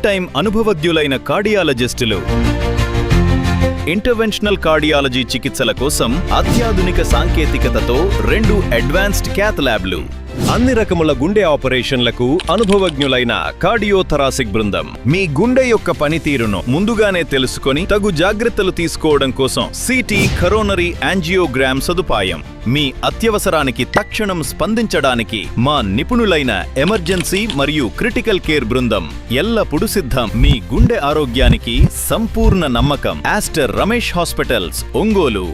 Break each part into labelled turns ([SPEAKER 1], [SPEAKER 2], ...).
[SPEAKER 1] Time అనుభవజ్ఞులైన కార్డియాలజిస్టులు interventional cardiology చికిత్సల కోసం అత్యాధునిక సాంకేతికతతో 2 అడ్వాన్స్డ్ క్యాత్ ల్యాబ్లు, అన్ని రకముల గుండె ఆపరేషన్లకు అనుభవజ్ఞులైన కార్డియోథరాసిక్ బృందం మీ గుండె యొక్క పనితీరును ముందుగానే తెలుసుకొని తగు జాగ్రత్తలు తీసుకోవడం కోసం సిటీ కరోనరీ యాంజియోగ్రామ్ సదుపాయం, మీ అత్యవసరానికి తక్షణం స్పందించడానికి మా నిపుణులైన ఎమర్జెన్సీ మరియు క్రిటికల్ కేర్ బృందం ఎల్లప్పుడూ సిద్ధం. మీ గుండె ఆరోగ్యానికి సంపూర్ణ నమ్మకం. Aster Ramesh hospitals, Ongole.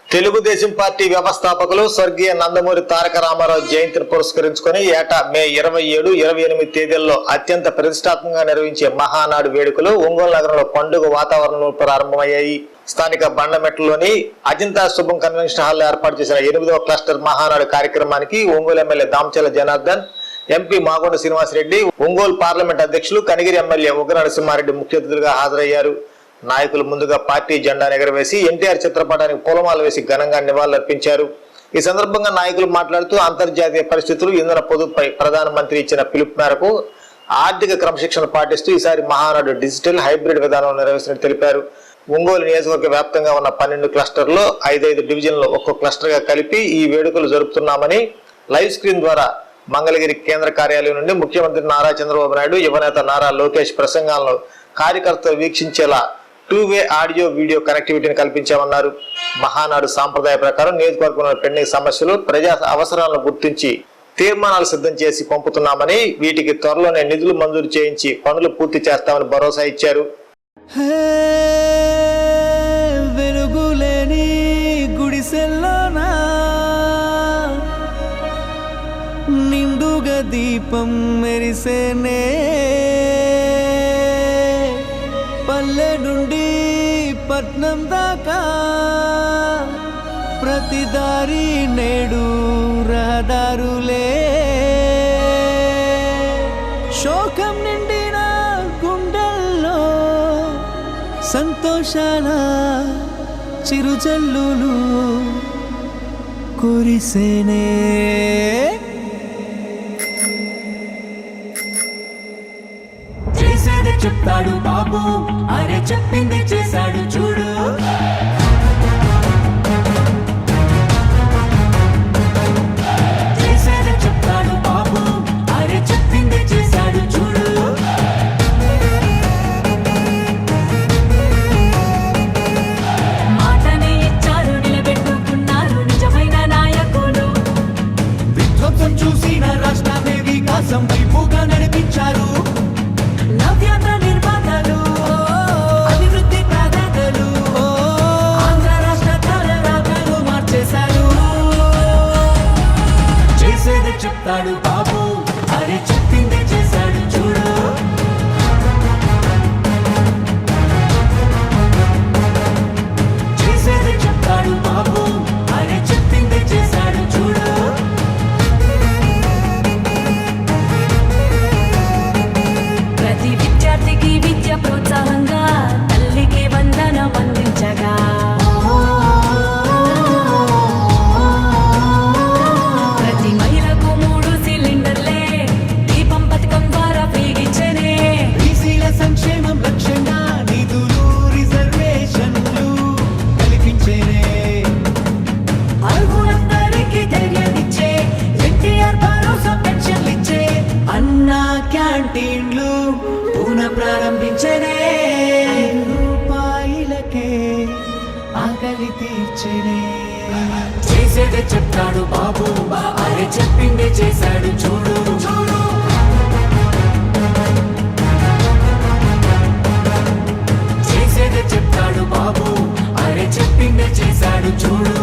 [SPEAKER 2] Telugu Desam party వ్యవస్థాపకులు స్వర్గీయ నందమూరి తారక రామారావు జయంతిని పురస్కరించుకుని ఏటా మే 27, 28 తేదీల్లో అత్యంత ప్రతిష్టాత్మకంగా నిర్వహించే మహానాడు వేడుకలు ఒంగోలు నగరంలో పండుగ వాతావరణంలో ప్రారంభమయ్యాయి. స్థానిక బండమెట్లలోని అజంతా శుభం కన్వెన్షన్ హాల్లో ఏర్పాటు చేసిన 8వ క్లస్టర్ మహానాడు కార్యక్రమానికి Ongole MLA Damacharla Janardhan, MP Magunta Srinivasareddy, Ongole parliament అధ్యక్షులు కనిగిరి ఎమ్మెల్యే ఉగ్ర నరసింహారెడ్డి ముఖ్య అతిథులుగా హాజరయ్యారు. నాయకులు ముందుగా పార్టీ జెండాను ఎగరవేసి ఎన్టీఆర్ చిత్రపటానికి పూలమాల వేసి ఘనంగా నివాళులర్పించారు. ఈ సందర్భంగా నాయకులు మాట్లాడుతూ అంతర్జాతీయ పరిస్థితులు, ఇంధన పొదుపుపై ప్రధానమంత్రి ఇచ్చిన పిలుపు మేరకు ఆర్థిక క్రమశిక్షణ పాటిస్తూ ఈసారి మహానాడు డిజిటల్ హైబ్రిడ్ విధానం నిర్వహిస్తున్నట్టు తెలిపారు. ఒంగోలు నియోజకవర్గ వ్యాప్తంగా ఉన్న 12 క్లస్టర్లో 5 డివిజన్లు ఒక్కో క్లస్టర్ గా కలిపి ఈ వేడుకలు జరుపుతున్నామని లైవ్ స్క్రీన్ ద్వారా మంగళగిరి కేంద్ర కార్యాలయం నుండి ముఖ్యమంత్రి నారా చంద్రబాబు నాయుడు, యువనేత నారా లోకేష్ ప్రసంగాలను కార్యకర్తలు వీక్షించేలా 2-వే ఆడియో వీడియో కనెక్టివిటీని కల్పించామన్నారు. మహానాడు సాంప్రదాయ ప్రకారం నియోజకవర్గంలో పెండింగ్ సమస్యలు, ప్రజా అవసరాలను గుర్తించి తీర్మానాలు సిద్ధం చేసి పంపుతున్నామని, వీటికి త్వరలోనే నిధులు మంజూరు చేయించి పనులు పూర్తి చేస్తామని భరోసా ఇచ్చారు.
[SPEAKER 3] వెలుగులేని గుడిసెల్లోనా నిండుగా దీపం మెరిసేనే, పల్లె నుండి పట్నం దాకా ప్రతి దారి నేడు రహదారులే, శోకం నిండిన గుండెల్లో సంతోషాల చిరుజల్లులు కురిసేనే. చెప్తాడు బాబు, అరే చెప్పింది చేశాడు చూడు. చేసేది చెప్తాడు బాబు, అరే చెప్పింది చేశాడు చూడు. మాటనే ఇచ్చారు, నిలబెట్టుకున్నారు నిజమైన నాయకులు. విధ్వంసం చూసిన రాష్ట్రాన్ని వికాసం వైపుగా నడిపించారు. నవ్యాంధ్ర నిర్మాతలు, అభివృద్ధి ప్రదాతలు, ఆంధ్ర రాష్ట్ర తలరాతలు మార్చేశారు. చేసేది చెప్తాడు బాబు, అరే చెప్పింది చేశాడు చూడు. చేసేది చెప్తాడు బాబు, అరే చెప్పింది చేశాడు చూడు. విద్య ప్రోత్సాహంగా తల్లికి వందనం అందించగా, ప్రతి మహిళకు 3 సిలిండర్లే దీపం పథకం ద్వారా ఫ్రీగిచ్చనే. బీసీల సంక్షేమం లక్ష్యంగా నిధులు రిజర్వేషన్లు కల్పించేనే. అర్హులందరికీ ధైర్యాన్నిచ్చే ఎన్టీఆర్ భరోసా పెన్షన్లిచ్చే. అన్నా క్యాంటీన్లు ప్రారంభించనే. రూపాయలకే ఆకలి తీర్చనే. చేసేది చెప్తాడు బాబు, అరే చెప్పింది చేశాడు చూడు. చేసేది చెప్తాడు బాబు, అరే చెప్పింది చేశాడు చూడు.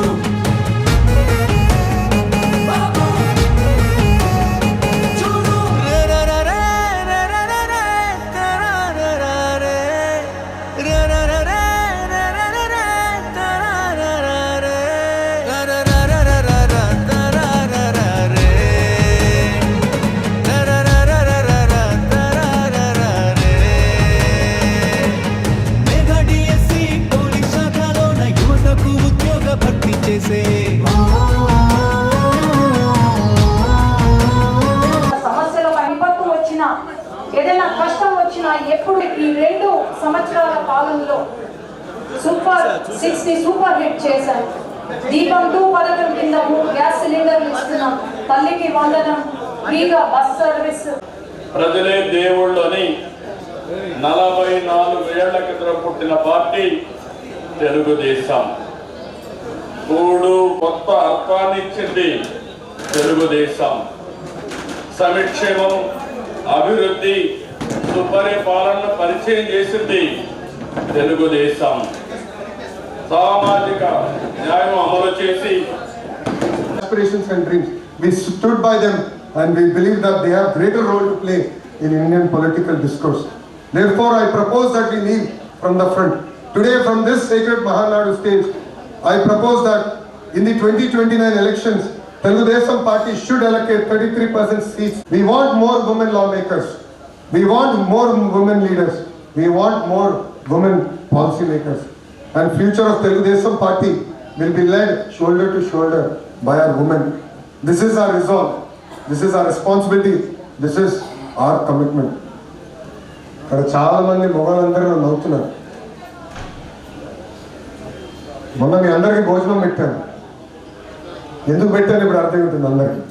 [SPEAKER 4] కష్టం వచ్చినా ఎప్పుడు ఈ 2 సంవత్సరాల పాలనలో సూపర్ 60 సూపర్ హిట్ చేశారు. దీపం 2 పథకం కింద 3 గ్యాస్ సిలిండర్లు ఇస్తున్నాం. తల్లికి వందనం, ఫ్రీగా బస్ సర్వీస్.
[SPEAKER 5] ప్రజలే దేవుళ్ళు అని 44 ఏళ్ల కింద పుట్టిన పార్టీ తెలుగుదేశం. కొత్త అర్థాన్ని ఇచ్చింది తెలుగుదేశం. సంక్షేమం, అభివృద్ధి, సుపరిపాలనను పరిచయం చేసింది తెలుగుదేశం. సామాజిక న్యాయం అమలు చేసి
[SPEAKER 6] aspirations and dreams. We stood by them and we believe that they have greater role to play in Indian political discourse. Therefore, I propose that we lead from the front. Today, from this sacred Mahanadu stage, I propose that in the 2029 elections, Telugudesam party should allocate 33% seats. We want more women lawmakers. We want more women leaders. We want more women policymakers. And future of Telugudesam party will be led shoulder to shoulder by our women. This is our resolve. This is our responsibility. This is our commitment. ఇక్కడ చాలా మంది మొగలందరూ నవ్వుతున్నారు. మొన్న మీ అందరికీ భోజనం పెట్టాను. ఎందుకు పెట్టాను ఇప్పుడు అర్థమవుతుంది అందరికీ.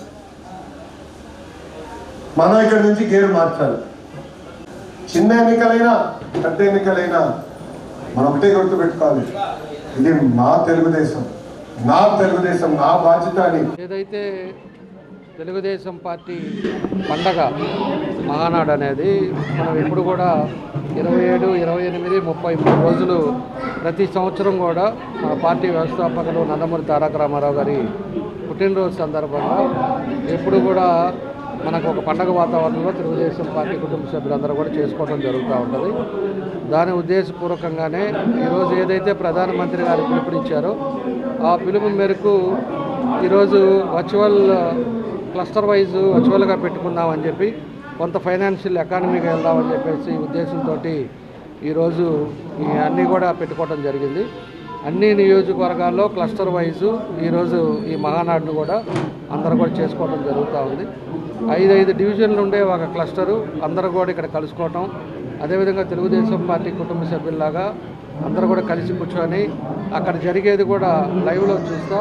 [SPEAKER 6] మనం ఇక్కడ నుంచి గేరు మార్చాలి. చిన్న ఎన్నికలైనా పెద్ద ఎన్నికలైనా మనం ఒకటే గుర్తు పెట్టుకోవాలి, ఇది మా తెలుగుదేశం, నా తెలుగుదేశం, నా బాధ్యత అని.
[SPEAKER 7] ఏదైతే తెలుగుదేశం పార్టీ పండగ మహానాడు అనేది మనం ఎప్పుడు కూడా 27, 28, 33 రోజులు ప్రతి సంవత్సరం కూడా మన పార్టీ వ్యవస్థాపకులు నందమూరి తారక రామారావు గారి పుట్టినరోజు సందర్భంగా ఎప్పుడు కూడా మనకు ఒక పండగ వాతావరణంలో తెలుగుదేశం పార్టీ కుటుంబ సభ్యులందరూ కూడా చేసుకోవడం జరుగుతూ ఉంటుంది. దాని ఉద్దేశపూర్వకంగానే ఈరోజు ఏదైతే ప్రధానమంత్రి గారు పిలుపునిచ్చారో ఆ పిలుపు మేరకు ఈరోజు వర్చువల్ క్లస్టర్ వైజ్ వర్చువల్గా పెట్టుకుందామని చెప్పి కొంత ఫైనాన్షియల్ ఎకానమీగా వెళ్దామని చెప్పేసి ఈ ఉద్దేశంతో ఈరోజు అన్నీ కూడా పెట్టుకోవడం జరిగింది. అన్ని నియోజకవర్గాల్లో క్లస్టర్ వైజు ఈరోజు ఈ మహానాడును కూడా అందరూ కూడా చేసుకోవడం జరుగుతూ ఉంది. 5 డివిజన్లు ఉండే ఒక క్లస్టరు అందరూ కూడా ఇక్కడ కలుసుకోవటం, అదేవిధంగా తెలుగుదేశం పార్టీ కుటుంబ సభ్యుల్లాగా అందరూ కూడా కలిసి కూర్చొని అక్కడ జరిగేది కూడా లైవ్లో చూస్తూ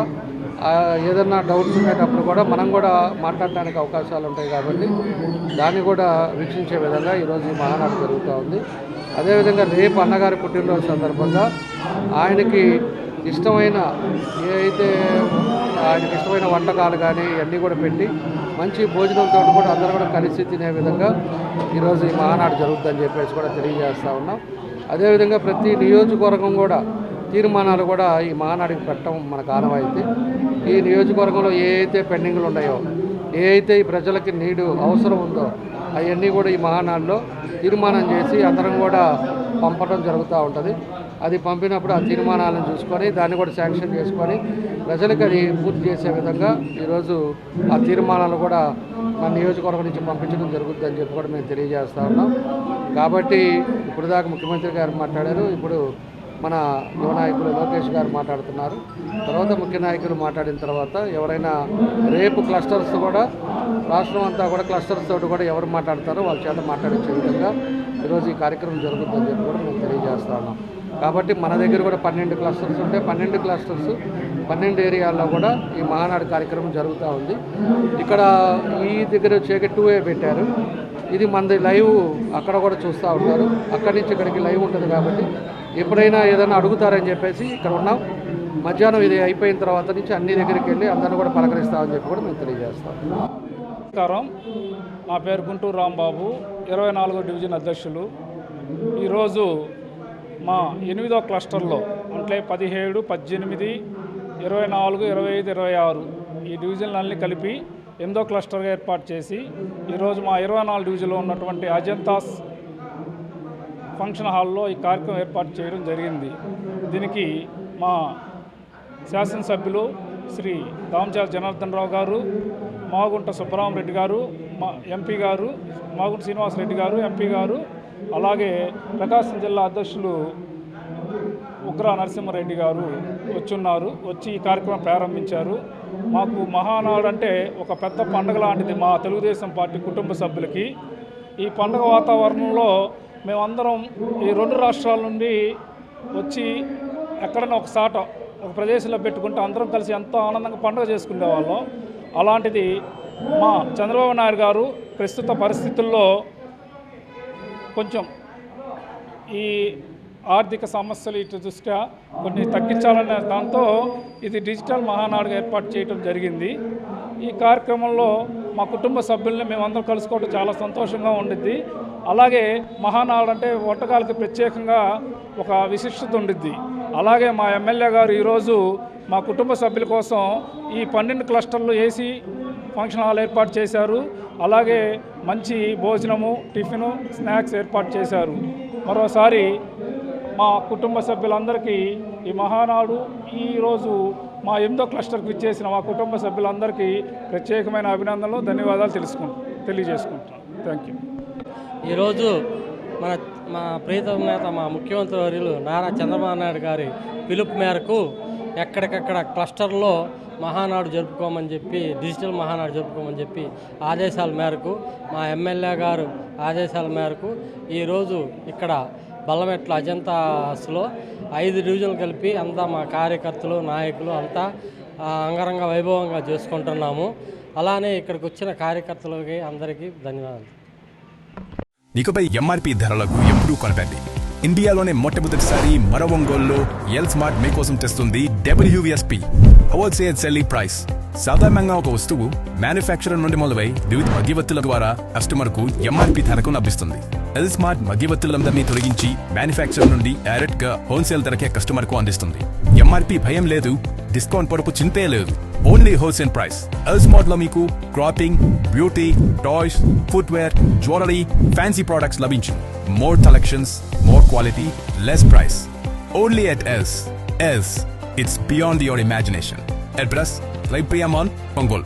[SPEAKER 7] ఏదన్నా డౌట్స్ ఉండేటప్పుడు కూడా మనం కూడా మాట్లాడడానికి అవకాశాలు ఉంటాయి కాబట్టి దాన్ని కూడా వీక్షించే విధంగా ఈరోజు ఈ మహానాడు జరుగుతూ ఉంది. అదేవిధంగా రేపు అన్నగారి పుట్టినరోజు సందర్భంగా ఆయనకి ఇష్టమైన ఆయనకి ఇష్టమైన వంటకాలు కానీ ఇవన్నీ కూడా పెట్టి మంచి భోజనంతో కూడా అందరూ కూడా కలిసి తినే విధంగా ఈరోజు ఈ మహానాడు జరుగుతుందని చెప్పేసి కూడా తెలియజేస్తూ ఉన్నాం. అదేవిధంగా ప్రతి నియోజకవర్గం కూడా తీర్మానాలు కూడా ఈ మహానాడికి పెట్టడం మనకు ఆనవాయితీ. ఈ నియోజకవర్గంలో ఏ అయితే పెండింగ్లు ఉన్నాయో, ఏ అయితే ఈ ప్రజలకి నీడు అవసరం ఉందో అవన్నీ కూడా ఈ మహానాడులో తీర్మానం చేసి అందరం కూడా పంపడం జరుగుతూ ఉంటుంది. అది పంపినప్పుడు ఆ తీర్మానాలను చూసుకొని దాన్ని కూడా శాంక్షన్ చేసుకొని ప్రజలకు అది పూర్తి చేసే విధంగా ఈరోజు ఆ తీర్మానాలు కూడా మన నియోజకవర్గం నుంచి పంపించడం జరుగుతుందని చెప్పి కూడా మేము తెలియజేస్తూ ఉన్నాం. కాబట్టి ఇప్పుడు దాకా ముఖ్యమంత్రి గారు మాట్లాడారు, ఇప్పుడు మన యువ నాయకులు లోకేష్ గారు మాట్లాడుతున్నారు. తర్వాత ముఖ్య నాయకులు మాట్లాడిన తర్వాత ఎవరైనా రేపు క్లస్టర్స్ కూడా రాష్ట్రం అంతా కూడా క్లస్టర్స్ తోటి కూడా ఎవరు మాట్లాడతారో వాళ్ళ చేత మాట్లాడించే విధంగా ఈరోజు ఈ కార్యక్రమం జరుగుతుందని చెప్పి కూడా మేము తెలియజేస్తా ఉన్నాం. కాబట్టి మన దగ్గర కూడా 12 క్లస్టర్స్ ఉంటే 12 క్లస్టర్స్ 12 ఏరియాల్లో కూడా ఈ మహానాడు కార్యక్రమం జరుగుతూ ఉంది. ఇక్కడ ఈ దగ్గర వచ్చేకి 2A పెట్టారు. ఇది మనది లైవ్ అక్కడ కూడా చూస్తూ ఉంటారు. అక్కడి నుంచి ఇక్కడికి లైవ్ ఉంటుంది కాబట్టి ఎప్పుడైనా ఏదైనా అడుగుతారని చెప్పేసి ఇక్కడ ఉన్నాం. మధ్యాహ్నం ఇది అయిపోయిన తర్వాత నుంచి అన్ని దగ్గరికి వెళ్ళి అందరిని కూడా పలకరిస్తామని చెప్పి కూడా మేము తెలియజేస్తాం.
[SPEAKER 8] నమస్కారం, నా పేరు గుంటూరు రాంబాబు, 24వ డివిజన్ అధ్యక్షులు. ఈరోజు మా 8వ క్లస్టర్లో అంటే 17, 18, 24, 25, 26 ఈ డివిజన్లన్నీ కలిపి 8వ క్లస్టర్గా ఏర్పాటు చేసి ఈరోజు మా 24 డివిజన్లో ఉన్నటువంటి అజంతాస్ ఫంక్షన్ హాల్లో ఈ కార్యక్రమం ఏర్పాటు చేయడం జరిగింది. దీనికి మా శాసనసభ్యులు శ్రీ దామచాల జనార్దన్ రావు గారు, మాగుంట సుబ్బరామరెడ్డి గారు, మా ఎంపీ గారు మాగుంట శ్రీనివాసరెడ్డి గారు ఎంపీ గారు, అలాగే ప్రకాశం జిల్లా అధ్యక్షులు ఉగ్ర నరసింహారెడ్డి గారు వచ్చి ఈ కార్యక్రమం ప్రారంభించారు. మాకు మహానాడు అంటే ఒక పెద్ద పండుగ లాంటిది మా తెలుగుదేశం పార్టీ కుటుంబ సభ్యులకి. ఈ పండుగ వాతావరణంలో మేమందరం ఈ 2 రాష్ట్రాల నుండి వచ్చి ఎక్కడైనా ఒక ప్రదేశంలో పెట్టుకుంటే అందరం కలిసి ఎంతో ఆనందంగా పండుగ చేసుకునేవాళ్ళం. అలాంటిది మా చంద్రబాబు నాయుడు గారు ప్రస్తుత పరిస్థితుల్లో కొంచెం ఈ ఆర్థిక సమస్యలు ఇటు దృష్ట్యా కొన్ని తగ్గించాలనే దాంతో ఇది డిజిటల్ మహానాడుగా ఏర్పాటు చేయడం జరిగింది. ఈ కార్యక్రమంలో మా కుటుంబ సభ్యుల్ని మేమందరం కలుసుకోవడం చాలా సంతోషంగా ఉండిద్ది. అలాగే మహానాడు అంటే వంటకాలకి ప్రత్యేకంగా ఒక విశిష్టత ఉండిద్ది. అలాగే మా ఎమ్మెల్యే గారు ఈరోజు మా కుటుంబ సభ్యుల కోసం ఈ 12 క్లస్టర్లు ఏసీ ఫంక్షన్ హాల్ ఏర్పాటు చేశారు. అలాగే మంచి భోజనము, టిఫిను, స్నాక్స్ ఏర్పాటు చేశారు. మరోసారి మా కుటుంబ సభ్యులందరికీ ఈ మహానాడు ఈరోజు మా 8వ క్లస్టర్కి ఇచ్చేసిన మా కుటుంబ సభ్యులందరికీ ప్రత్యేకమైన అభినందనలు, ధన్యవాదాలు తెలియజేసుకుంటాను. Thank you.
[SPEAKER 9] ఈరోజు మా ప్రీతమ నేత మా ముఖ్యమంత్రి వర్యులు నారా చంద్రబాబు నాయుడు గారి పిలుపు మేరకు ఎక్కడికక్కడ క్లస్టర్లో మహానాడు జరుపుకోమని చెప్పి, డిజిటల్ మహానాడు జరుపుకోమని చెప్పి ఆదేశాల మేరకు, మా ఎమ్మెల్యే గారు ఆదేశాల మేరకు ఈరోజు ఇక్కడ బల్లమెట్ల అజంతాస్లో 5 డివిజన్లు కలిపి అంతా మా కార్యకర్తలు, నాయకులు అంతా అంగరంగ వైభవంగా చేసుకుంటున్నాము. అలానే ఇక్కడికి వచ్చిన కార్యకర్తలకి అందరికీ ధన్యవాదాలు.
[SPEAKER 10] ఇకపై ఎంఆర్పి ధరలకు ఎప్పుడూ కొనకండి. ఇండియాలోనే మొట్టమొదటిసారి మన ఒంగోలులో ఎల్ స్మార్ట్ మీకోసం తెస్తుంది WSP హోల్సేల్ సెల్లింగ్ ప్రైస్. సాధారణంగా ఒక వస్తువు మ్యానుఫ్యాక్చరర్ నుండి మొదలై వివిధ మధ్యవర్తుల ద్వారా కస్టమర్ కు ఎంఆర్పి ధరకు లభిస్తుంది. ఎల్ స్మార్ట్ మధ్యవర్తులందరినీ తొలగించి మ్యానుఫ్యాక్చరర్ నుండి డైరెక్ట్ గా హోల్సేల్ ధరకే కస్టమర్ కు అందిస్తుంది. ఎంఆర్పి భయం లేదు, డిస్కౌంట్ పొరపు చింతే లేదు. Only wholesale price. L smart లో మీకు clothing, beauty, toys, footwear, jewellery, fancy products లభించు. More collections, more quality, less price. Only at L's. L's, it's beyond your imagination. Address, Library Amon, Ongol.